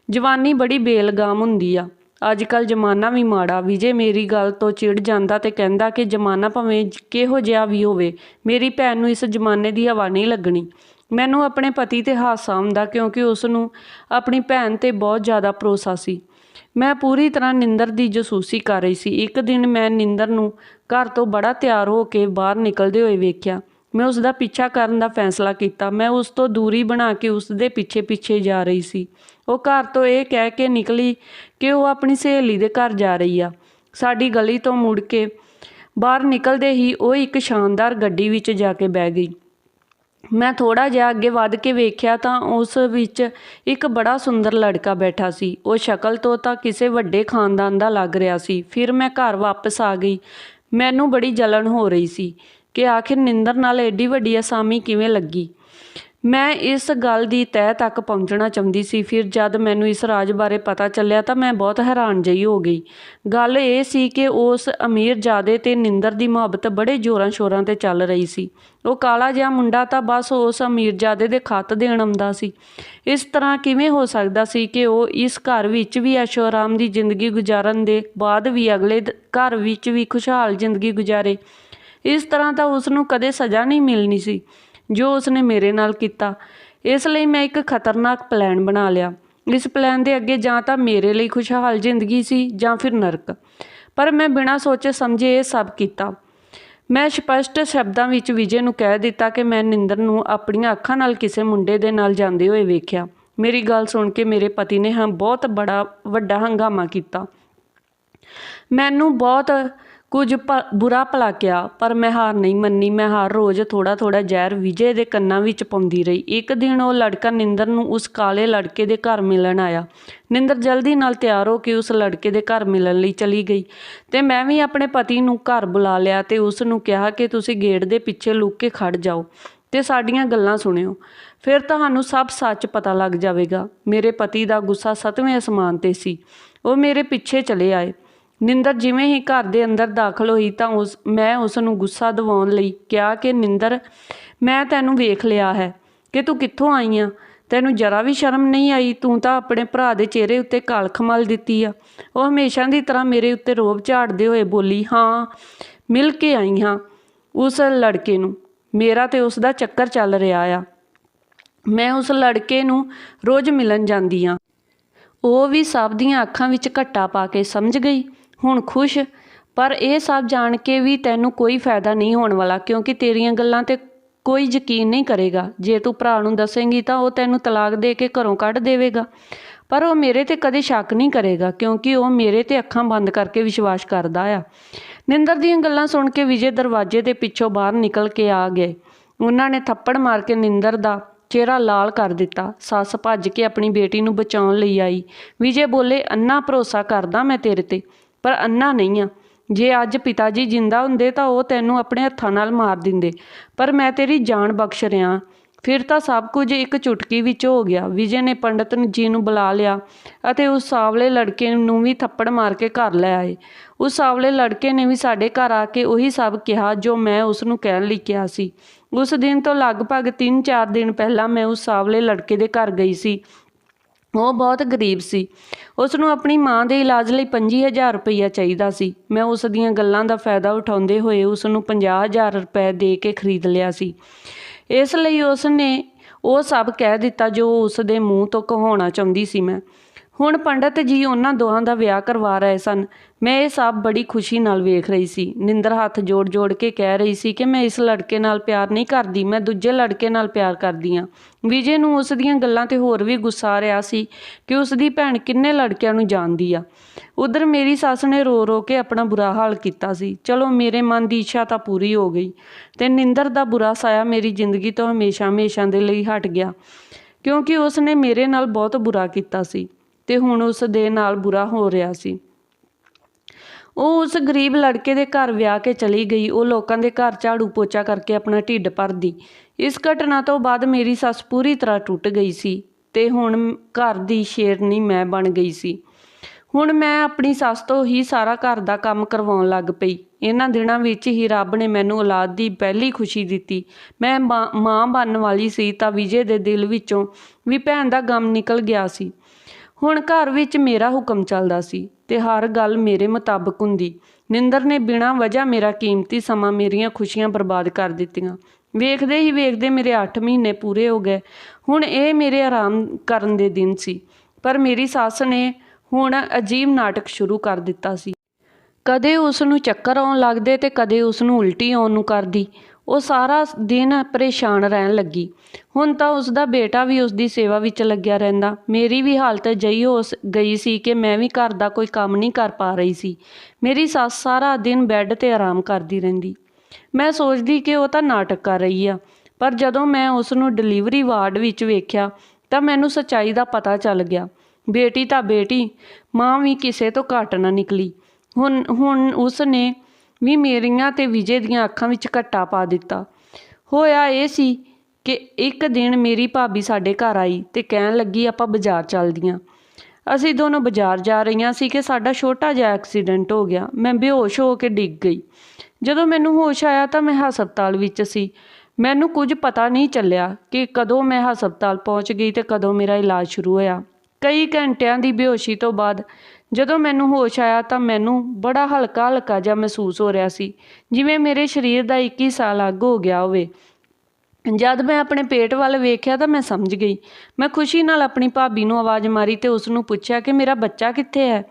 ਜਵਾਨੀ ਬੜੀ ਬੇਲਗਾਮ ਹੁੰਦੀ ਆ, ਅੱਜ ਕੱਲ੍ਹ ਜ਼ਮਾਨਾ ਵੀ ਮਾੜਾ। ਵਿਜੇ ਮੇਰੀ ਗੱਲ ਤੋਂ ਚਿੜ ਜਾਂਦਾ ਤੇ ਕਹਿੰਦਾ ਕਿ ਜ਼ਮਾਨਾ ਭਾਵੇਂ ਕਿਹੋ ਜਿਹਾ ਵੀ ਹੋਵੇ, ਮੇਰੀ ਭੈਣ ਨੂੰ ਇਸ ਜ਼ਮਾਨੇ ਦੀ ਹਵਾ ਨਹੀਂ ਲੱਗਣੀ। ਮੈਨੂੰ ਆਪਣੇ ਪਤੀ 'ਤੇ ਹਾਸਾ ਆਉਂਦਾ, ਕਿਉਂਕਿ ਉਸ ਨੂੰ ਆਪਣੀ ਭੈਣ 'ਤੇ ਬਹੁਤ ਜ਼ਿਆਦਾ ਭਰੋਸਾ ਸੀ। ਮੈਂ ਪੂਰੀ ਤਰ੍ਹਾਂ ਨਿੰਦਰ ਦੀ ਜਸੂਸੀ ਕਰ ਰਹੀ ਸੀ। ਇੱਕ ਦਿਨ ਮੈਂ ਨਿੰਦਰ ਨੂੰ ਘਰ ਤੋਂ ਬੜਾ ਤਿਆਰ ਹੋ ਕੇ ਬਾਹਰ ਨਿਕਲਦੇ ਹੋਏ ਵੇਖਿਆ। ਮੈਂ ਉਸ ਦਾ ਪਿੱਛਾ ਕਰਨ ਦਾ ਫੈਸਲਾ ਕੀਤਾ। ਮੈਂ ਉਸ ਤੋਂ ਦੂਰੀ ਬਣਾ ਕੇ ਉਸ ਦੇ ਪਿੱਛੇ ਜਾ ਰਹੀ ਸੀ। ਉਹ ਘਰ ਤੋਂ ਇਹ ਕਹਿ ਕੇ ਨਿਕਲੀ ਕਿ ਉਹ ਆਪਣੀ ਸਹੇਲੀ ਦੇ ਘਰ ਜਾ ਰਹੀ ਆ। ਸਾਡੀ ਗਲੀ ਤੋਂ ਮੁੜ ਕੇ ਬਾਹਰ ਨਿਕਲਦੇ ਹੀ ਉਹ ਇੱਕ ਸ਼ਾਨਦਾਰ ਗੱਡੀ ਵਿੱਚ ਜਾ ਕੇ ਬਹਿ ਗਈ। ਮੈਂ ਥੋੜ੍ਹਾ ਜਿਹਾ ਅੱਗੇ ਵੱਧ ਕੇ ਵੇਖਿਆ ਤਾਂ ਉਸ ਵਿੱਚ ਇੱਕ ਬੜਾ ਸੁੰਦਰ ਲੜਕਾ ਬੈਠਾ ਸੀ। ਉਹ ਸ਼ਕਲ ਤੋਂ ਤਾਂ ਕਿਸੇ ਵੱਡੇ ਖਾਨਦਾਨ ਦਾ ਲੱਗ ਰਿਹਾ ਸੀ। ਫਿਰ ਮੈਂ ਘਰ ਵਾਪਸ ਆ ਗਈ। ਮੈਨੂੰ ਬੜੀ ਜਲਨ ਹੋ ਰਹੀ ਸੀ ਕਿ ਆਖਿਰ ਨਿੰਦਰ ਨਾਲ ਐਡੀ ਵੱਡੀ ਅਸਾਮੀ ਕਿਵੇਂ ਲੱਗੀ। ਮੈਂ ਇਸ ਗੱਲ ਦੀ ਤਹਿ ਤੱਕ ਪਹੁੰਚਣਾ ਚਾਹੁੰਦੀ ਸੀ। ਫਿਰ ਜਦ ਮੈਨੂੰ ਇਸ ਰਾਜ ਬਾਰੇ ਪਤਾ ਚੱਲਿਆ ਤਾਂ ਮੈਂ ਬਹੁਤ ਹੈਰਾਨ ਜਿਹੀ ਹੋ ਗਈ। ਗੱਲ ਇਹ ਸੀ ਕਿ ਉਸ ਅਮੀਰਜ਼ਾਦੇ ਤੇ ਨਿੰਦਰ ਦੀ ਮੁਹੱਬਤ ਬੜੇ ਜ਼ੋਰਾਂ ਸ਼ੋਰਾਂ 'ਤੇ ਚੱਲ ਰਹੀ ਸੀ। ਉਹ ਕਾਲਾ ਜਿਹਾ ਮੁੰਡਾ ਤਾਂ ਬਸ ਉਸ ਅਮੀਰਜ਼ਾਦੇ ਦੇ ਖੱਤ ਦੇਣ ਆਉਂਦਾ ਸੀ। ਇਸ ਤਰ੍ਹਾਂ ਕਿਵੇਂ ਹੋ ਸਕਦਾ ਸੀ ਕਿ ਉਹ ਇਸ ਘਰ ਵਿੱਚ ਵੀ ਐਸ਼ੋ ਆਰਾਮ ਦੀ ਜ਼ਿੰਦਗੀ ਗੁਜ਼ਾਰਨ ਦੇ ਬਾਅਦ ਵੀ ਅਗਲੇ ਘਰ ਵਿੱਚ ਵੀ ਖੁਸ਼ਹਾਲ ਜ਼ਿੰਦਗੀ ਗੁਜ਼ਾਰੇ। ਇਸ ਤਰ੍ਹਾਂ ਤਾਂ ਉਸ ਨੂੰ ਕਦੇ ਸਜ਼ਾ ਨਹੀਂ ਮਿਲਣੀ ਸੀ ਜੋ ਉਸਨੇ ਮੇਰੇ ਨਾਲ ਕੀਤਾ। ਇਸ ਲਈ ਮੈਂ ਇੱਕ ਖਤਰਨਾਕ ਪਲਾਨ ਬਣਾ ਲਿਆ। ਇਸ ਪਲਾਨ ਦੇ ਅੱਗੇ ਜਾਂ ਤਾਂ ਮੇਰੇ ਲਈ ਖੁਸ਼ਹਾਲ ਜ਼ਿੰਦਗੀ ਸੀ ਜਾਂ ਫਿਰ ਨਰਕ। ਪਰ ਮੈਂ ਬਿਨਾਂ ਸੋਚੇ ਸਮਝੇ ਇਹ ਸਭ ਕੀਤਾ। ਮੈਂ ਸਪਸ਼ਟ ਸ਼ਬਦਾਂ ਵਿੱਚ ਵਿਜੇ ਨੂੰ ਕਹਿ ਦਿੱਤਾ ਕਿ ਮੈਂ ਨਿੰਦਰ ਨੂੰ ਆਪਣੀਆਂ ਅੱਖਾਂ ਨਾਲ ਕਿਸੇ ਮੁੰਡੇ ਦੇ ਨਾਲ ਜਾਂਦੇ ਹੋਏ ਵੇਖਿਆ। ਮੇਰੀ ਗੱਲ ਸੁਣ ਕੇ ਮੇਰੇ ਪਤੀ ਨੇ ਬਹੁਤ ਵੱਡਾ ਹੰਗਾਮਾ ਕੀਤਾ। ਮੈਨੂੰ ਬਹੁਤ ਕੁਝ ਬੁਰਾ ਭਲਾ ਕਿਹਾ, ਪਰ ਮੈਂ ਹਾਰ ਨਹੀਂ ਮੰਨੀ। ਮੈਂ ਹਰ ਰੋਜ਼ ਥੋੜ੍ਹਾ ਥੋੜ੍ਹਾ ਜ਼ਹਿਰ ਵਿਜੇ ਦੇ ਕੰਨਾਂ ਵਿੱਚ ਪਾਉਂਦੀ ਰਹੀ। ਇੱਕ ਦਿਨ ਉਹ ਲੜਕਾ ਨਿੰਦਰ ਨੂੰ ਉਸ ਕਾਲੇ ਲੜਕੇ ਦੇ ਘਰ ਮਿਲਣ ਆਇਆ। ਨਿੰਦਰ ਜਲਦੀ ਨਾਲ ਤਿਆਰ ਹੋ ਕੇ ਉਸ ਲੜਕੇ ਦੇ ਘਰ ਮਿਲਣ ਲਈ ਚਲੀ ਗਈ ਤੇ ਮੈਂ ਵੀ ਆਪਣੇ ਪਤੀ ਨੂੰ ਘਰ ਬੁਲਾ ਲਿਆ ਤੇ ਉਸ ਨੂੰ ਕਿਹਾ ਕਿ ਤੁਸੀਂ ਗੇਟ ਦੇ ਪਿੱਛੇ ਲੁਕ ਕੇ ਖੜ ਜਾਓ ਤੇ ਸਾਡੀਆਂ ਗੱਲਾਂ ਸੁਣਿਓ। ਫਿਰ ਤੁਹਾਨੂੰ ਸਭ ਸੱਚ ਪਤਾ ਲੱਗ ਜਾਵੇਗਾ। ਮੇਰੇ ਪਤੀ ਦਾ ਗੁੱਸਾ 7ਵੇਂ ਅਸਮਾਨ 'ਤੇ ਸੀ। ਉਹ ਮੇਰੇ ਪਿੱਛੇ ਚਲੇ ਆਏ। ਨਿੰਦਰ ਜਿਵੇਂ ਹੀ ਘਰ ਦੇ ਅੰਦਰ ਦਾਖਲ ਹੋਈ ਤਾਂ ਮੈਂ ਉਸ ਨੂੰ ਗੁੱਸਾ ਦਿਵਾਉਣ ਲਈ ਕਿਹਾ ਕਿ ਨਿੰਦਰ, ਮੈਂ ਤੈਨੂੰ ਵੇਖ ਲਿਆ ਹੈ ਕਿ ਤੂੰ ਕਿੱਥੋਂ ਆਈ ਆਂ। ਤੈਨੂੰ ਜਰਾ ਵੀ ਸ਼ਰਮ ਨਹੀਂ ਆਈ? ਤੂੰ ਤਾਂ ਆਪਣੇ ਭਰਾ ਦੇ ਚਿਹਰੇ ਉੱਤੇ ਕਾਲਖ ਮਲ ਦਿੱਤੀ ਆ। ਉਹ ਹਮੇਸ਼ਾ ਦੀ ਤਰ੍ਹਾਂ ਮੇਰੇ ਉੱਤੇ ਰੋਅਬ ਝਾੜਦੇ ਹੋਏ ਬੋਲੀ, ਹਾਂ, ਮਿਲ ਕੇ ਆਈ ਹਾਂ ਉਸ ਲੜਕੇ ਨੂੰ। ਮੇਰਾ ਤੇ ਉਸ ਦਾ ਚੱਕਰ ਚੱਲ ਰਿਹਾ ਆ। ਮੈਂ ਉਸ ਲੜਕੇ ਨੂੰ ਰੋਜ਼ ਮਿਲਣ ਜਾਂਦੀ ਹਾਂ। ਉਹ ਵੀ ਸਭ ਦੀਆਂ ਅੱਖਾਂ ਵਿੱਚ ਘੱਟਾ ਪਾ ਕੇ। ਸਮਝ ਗਈ? ਹੁਣ ਖੁਸ਼? ਪਰ ਇਹ ਸਭ ਜਾਣ ਕੇ ਵੀ ਤੈਨੂੰ ਕੋਈ ਫਾਇਦਾ ਨਹੀਂ ਹੋਣ ਵਾਲਾ, ਕਿਉਂਕਿ ਤੇਰੀਆਂ ਗੱਲਾਂ 'ਤੇ ਕੋਈ ਯਕੀਨ ਨਹੀਂ ਕਰੇਗਾ। ਜੇ ਤੂੰ ਭਰਾ ਨੂੰ ਦੱਸੇਂਗੀ ਤਾਂ ਉਹ ਤੈਨੂੰ ਤਲਾਕ ਦੇ ਕੇ ਘਰੋਂ ਕੱਢ ਦੇਵੇਗਾ। ਪਰ ਉਹ ਮੇਰੇ 'ਤੇ ਕਦੇ ਸ਼ੱਕ ਨਹੀਂ ਕਰੇਗਾ, ਕਿਉਂਕਿ ਉਹ ਮੇਰੇ 'ਤੇ ਅੱਖਾਂ ਬੰਦ ਕਰਕੇ ਵਿਸ਼ਵਾਸ ਕਰਦਾ ਆ। ਨਿੰਦਰ ਦੀਆਂ ਗੱਲਾਂ ਸੁਣ ਕੇ ਵਿਜੇ ਦਰਵਾਜ਼ੇ ਦੇ ਪਿੱਛੋਂ ਬਾਹਰ ਨਿਕਲ ਕੇ ਆ ਗਏ। ਉਹਨਾਂ ਨੇ ਥੱਪੜ ਮਾਰ ਕੇ ਨਿੰਦਰ ਦਾ ਚਿਹਰਾ ਲਾਲ ਕਰ ਦਿੱਤਾ। ਸੱਸ ਭੱਜ ਕੇ ਆਪਣੀ ਬੇਟੀ ਨੂੰ ਬਚਾਉਣ ਲਈ ਆਈ। ਵਿਜੇ ਬੋਲੇ, ਅੰਨਾ ਭਰੋਸਾ ਕਰਦਾ ਮੈਂ ਤੇਰੇ 'ਤੇ, ਪਰ ਅੰਨਾ ਨਹੀਂ ਆ। ਜੇ ਅੱਜ ਪਿਤਾ ਜੀ ਜਿੰਦਾ ਹੁੰਦੇ ਤਾਂ ਉਹ ਤੈਨੂੰ ਆਪਣੇ ਹੱਥਾਂ ਨਾਲ ਮਾਰ ਦਿੰਦੇ, ਪਰ ਮੈਂ ਤੇਰੀ ਜਾਨ ਬਖਸ਼ ਰਿਹਾ। ਫਿਰ ਤਾਂ ਸਭ ਕੁਝ ਇੱਕ ਚੁਟਕੀ ਵਿੱਚ ਹੋ ਗਿਆ। ਵਿਜੇ ਨੇ ਪੰਡਤ ਜੀ ਨੂੰ ਬੁਲਾ ਲਿਆ ਅਤੇ ਉਸ ਸਾਵਲੇ ਲੜਕੇ ਨੂੰ ਵੀ ਥੱਪੜ ਮਾਰ ਕੇ ਘਰ ਲੈ ਆਏ। ਉਸ ਸਾਵਲੇ ਲੜਕੇ ਨੇ ਵੀ ਸਾਡੇ ਘਰ ਆ ਕੇ ਉਹੀ ਸਭ ਕਿਹਾ ਜੋ ਮੈਂ ਉਸ ਨੂੰ ਕਹਿਣ ਲਈ ਕਿਹਾ ਸੀ। ਉਸ ਦਿਨ ਤੋਂ ਲਗਭਗ 3-4 ਦਿਨ ਪਹਿਲਾਂ ਮੈਂ ਉਸ ਸਾਵਲੇ ਲੜਕੇ ਦੇ ਘਰ ਗਈ ਸੀ। ਉਹ ਬਹੁਤ ਗਰੀਬ ਸੀ। ਉਸ ਨੂੰ ਆਪਣੀ ਮਾਂ ਦੇ ਇਲਾਜ ਲਈ 25,000 ਰੁਪਈਆ ਚਾਹੀਦਾ ਸੀ। ਮੈਂ ਉਸ ਦੀਆਂ ਗੱਲਾਂ ਦਾ ਫਾਇਦਾ ਉਠਾਉਂਦੇ ਹੋਏ ਉਸ ਨੂੰ 50,000 ਰੁਪਏ ਦੇ ਕੇ ਖਰੀਦ ਲਿਆ ਸੀ। ਇਸ ਲਈ ਉਸ ਨੇ ਉਹ ਸਭ ਕਹਿ ਦਿੱਤਾ ਜੋ ਉਸ ਦੇ ਮੂੰਹ ਤੋਂ ਕਹਾਉਣਾ ਚਾਹੁੰਦੀ ਸੀ ਮੈਂ। ਹੁਣ ਪੰਡਤ ਜੀ ਉਹਨਾਂ ਦੋਹਾਂ ਦਾ ਵਿਆਹ ਕਰਵਾ ਰਹੇ ਸਨ। ਮੈਂ ਇਹ ਸਭ ਬੜੀ ਖੁਸ਼ੀ ਨਾਲ ਵੇਖ ਰਹੀ ਸੀ। ਨਿੰਦਰ ਹੱਥ ਜੋੜ ਜੋੜ ਕੇ ਕਹਿ ਰਹੀ ਸੀ ਕਿ ਮੈਂ ਇਸ ਲੜਕੇ ਨਾਲ ਪਿਆਰ ਨਹੀਂ ਕਰਦੀ, ਮੈਂ ਦੂਜੇ ਲੜਕੇ ਨਾਲ ਪਿਆਰ ਕਰਦੀ ਹਾਂ। ਵਿਜੇ ਨੂੰ ਉਸ ਦੀਆਂ ਗੱਲਾਂ 'ਤੇ ਹੋਰ ਵੀ ਗੁੱਸਾ ਆ ਰਿਹਾ ਸੀ ਕਿ ਉਸ ਦੀ ਭੈਣ ਕਿੰਨੇ ਲੜਕਿਆਂ ਨੂੰ ਜਾਣਦੀ ਆ। ਉਧਰ ਮੇਰੀ ਸੱਸ ਨੇ ਰੋ ਰੋ ਕੇ ਆਪਣਾ ਬੁਰਾ ਹਾਲ ਕੀਤਾ ਸੀ। ਚਲੋ, ਮੇਰੇ ਮਨ ਦੀ ਇੱਛਾ ਤਾਂ ਪੂਰੀ ਹੋ ਗਈ ਤੇ ਨਿੰਦਰ ਦਾ ਬੁਰਾ ਸਾਇਆ ਮੇਰੀ ਜ਼ਿੰਦਗੀ ਤੋਂ ਹਮੇਸ਼ਾ ਹਮੇਸ਼ਾ ਦੇ ਲਈ ਹਟ ਗਿਆ, ਕਿਉਂਕਿ ਉਸ ਨੇ ਮੇਰੇ ਨਾਲ ਬਹੁਤ ਬੁਰਾ ਕੀਤਾ ਸੀ ਤੇ ਹੁਣ ਉਸ ਦੇ ਨਾਲ ਬੁਰਾ ਹੋ ਰਿਹਾ ਸੀ। ਉਹ ਉਸ ਗਰੀਬ ਲੜਕੇ ਦੇ ਘਰ ਵਿਆਹ ਕੇ ਚਲੀ ਗਈ। ਉਹ ਲੋਕਾਂ ਦੇ ਘਰ ਝਾੜੂ ਪੋਚਾ ਕਰਕੇ ਆਪਣਾ ਢਿੱਡ ਭਰਦੀ। ਇਸ ਘਟਨਾ ਤੋਂ ਬਾਅਦ ਮੇਰੀ ਸੱਸ ਪੂਰੀ ਤਰ੍ਹਾਂ ਟੁੱਟ ਗਈ ਸੀ ਤੇ ਹੁਣ ਘਰ ਦੀ ਸ਼ੇਰਨੀ ਮੈਂ ਬਣ ਗਈ ਸੀ। ਹੁਣ ਮੈਂ ਆਪਣੀ ਸੱਸ ਤੋਂ ਹੀ ਸਾਰਾ ਘਰ ਦਾ ਕੰਮ ਕਰਵਾਉਣ ਲੱਗ ਪਈ। ਇਹਨਾਂ ਦਿਨਾਂ ਵਿੱਚ ਹੀ ਰੱਬ ਨੇ ਮੈਨੂੰ ਔਲਾਦ ਦੀ ਪਹਿਲੀ ਖੁਸ਼ੀ ਦਿੱਤੀ। ਮੈਂ ਮਾਂ ਬਣਨ ਵਾਲੀ ਸੀ ਤਾਂ ਵਿਜੇ ਦੇ ਦਿਲ ਵਿੱਚੋਂ ਵੀ ਭੈਣ ਦਾ ਗਮ ਨਿਕਲ ਗਿਆ ਸੀ। ਹੁਣ ਘਰ ਵਿੱਚ ਮੇਰਾ ਹੁਕਮ ਚੱਲਦਾ ਸੀ ਤੇ ਹਰ ਗੱਲ ਮੇਰੇ ਮੁਤਾਬਕ ਹੁੰਦੀ। ਨਿੰਦਰ ਨੇ ਬਿਨਾਂ ਵਜ੍ਹਾ ਮੇਰਾ ਕੀਮਤੀ ਸਮਾਂ, ਮੇਰੀਆਂ ਖੁਸ਼ੀਆਂ ਬਰਬਾਦ ਕਰ ਦਿੱਤੀਆਂ। ਵੇਖਦੇ ਹੀ ਵੇਖਦੇ ਮੇਰੇ 8 ਮਹੀਨੇ ਪੂਰੇ ਹੋ ਗਏ। ਹੁਣ ਇਹ ਮੇਰੇ ਆਰਾਮ ਕਰਨ ਦੇ ਦਿਨ ਸੀ, ਪਰ ਮੇਰੀ ਸੱਸ ਨੇ ਹੁਣ ਅਜੀਬ ਨਾਟਕ ਸ਼ੁਰੂ ਕਰ ਦਿੱਤਾ ਸੀ। ਕਦੇ ਉਸ ਨੂੰ ਚੱਕਰ ਆਉਣ ਲੱਗਦੇ ਤੇ ਕਦੇ ਉਸ ਨੂੰ ਉਲਟੀ ਆਉਣ ਨੂੰ ਕਰਦੀ। ਉਹ ਸਾਰਾ ਦਿਨ ਪਰੇਸ਼ਾਨ ਰਹਿਣ ਲੱਗੀ। ਹੁਣ ਤਾਂ ਉਸ ਦਾ ਬੇਟਾ ਵੀ ਉਸ ਦੀ ਸੇਵਾ ਵਿੱਚ ਲੱਗਿਆ ਰਹਿੰਦਾ। ਮੇਰੀ ਵੀ ਹਾਲਤ ਅਜਿਹੀ ਹੋ ਗਈ ਸੀ ਕਿ ਮੈਂ ਵੀ ਘਰ ਦਾ ਕੋਈ ਕੰਮ ਨਹੀਂ ਕਰ ਪਾ ਰਹੀ ਸੀ। ਮੇਰੀ ਸੱਸ ਸਾਰਾ ਦਿਨ ਬੈੱਡ 'ਤੇ ਆਰਾਮ ਕਰਦੀ ਰਹਿੰਦੀ। ਮੈਂ ਸੋਚਦੀ ਕਿ ਉਹ ਤਾਂ ਨਾਟਕ ਕਰ ਰਹੀ ਆ, ਪਰ ਜਦੋਂ ਮੈਂ ਉਸ ਨੂੰ ਡਿਲੀਵਰੀ ਵਾਰਡ ਵਿੱਚ ਵੇਖਿਆ ਤਾਂ ਮੈਨੂੰ ਸੱਚਾਈ ਦਾ ਪਤਾ ਚੱਲ ਗਿਆ। ਬੇਟੀ ਤਾਂ ਬੇਟੀ, ਮਾਂ ਵੀ ਕਿਸੇ ਤੋਂ ਘੱਟ ਨਾ ਨਿਕਲੀ। ਹੁਣ ਉਸ ਨੇ ਵੀ ਮੇਰੀਆਂ ਤੇ ਵਿਜੇ ਦੀਆਂ ਅੱਖਾਂ ਵਿੱਚ ਘੱਟਾ ਪਾ ਦਿੱਤਾ। ਹੋਇਆ ਇਹ ਸੀ ਕਿ ਇੱਕ ਦਿਨ ਮੇਰੀ ਭਾਬੀ ਸਾਡੇ ਘਰ ਆਈ ਤੇ ਕਹਿਣ ਲੱਗੀ ਆਪਾਂ ਬਾਜ਼ਾਰ ਚੱਲਦੀਆਂ। ਅਸੀਂ ਦੋਨੋਂ ਬਾਜ਼ਾਰ ਜਾ ਰਹੀਆਂ ਸੀ ਕਿ ਸਾਡਾ ਛੋਟਾ ਜਿਹਾ ਐਕਸੀਡੈਂਟ ਹੋ ਗਿਆ। ਮੈਂ ਬੇਹੋਸ਼ ਹੋ ਕੇ ਡਿੱਗ ਗਈ। ਜਦੋਂ ਮੈਨੂੰ ਹੋਸ਼ ਆਇਆ ਤਾਂ ਮੈਂ ਹਸਪਤਾਲ ਵਿੱਚ ਸੀ। ਮੈਨੂੰ ਕੁਝ ਪਤਾ ਨਹੀਂ ਚੱਲਿਆ ਕਿ ਕਦੋਂ ਮੈਂ ਹਸਪਤਾਲ ਪਹੁੰਚ ਗਈ ਤੇ ਕਦੋਂ ਮੇਰਾ ਇਲਾਜ ਸ਼ੁਰੂ ਹੋਇਆ। ਕਈ ਘੰਟਿਆਂ ਦੀ ਬੇਹੋਸ਼ੀ ਤੋਂ ਬਾਅਦ ਜਦੋਂ ਮੈਨੂੰ ਹੋਸ਼ ਆਇਆ ਤਾਂ ਮੈਨੂੰ ਬੜਾ ਹਲਕਾ ਹਲਕਾ ਜਿਹਾ ਮਹਿਸੂਸ ਹੋ ਰਿਹਾ ਸੀ, ਜਿਵੇਂ ਮੇਰੇ ਸਰੀਰ ਦਾ 21 ਸਾਲ ਅੱਗ ਹੋ ਗਿਆ ਹੋਵੇ। ਜਦ ਮੈਂ ਆਪਣੇ ਪੇਟ ਵੱਲ ਵੇਖਿਆ ਤਾਂ ਮੈਂ ਸਮਝ ਗਈ। ਮੈਂ ਖੁਸ਼ੀ ਨਾਲ ਆਪਣੀ ਭਾਬੀ ਨੂੰ ਆਵਾਜ਼ ਮਾਰੀ ਤੇ ਉਸ ਨੂੰ ਪੁੱਛਿਆ ਕਿ ਮੇਰਾ ਬੱਚਾ ਕਿੱਥੇ ਹੈ।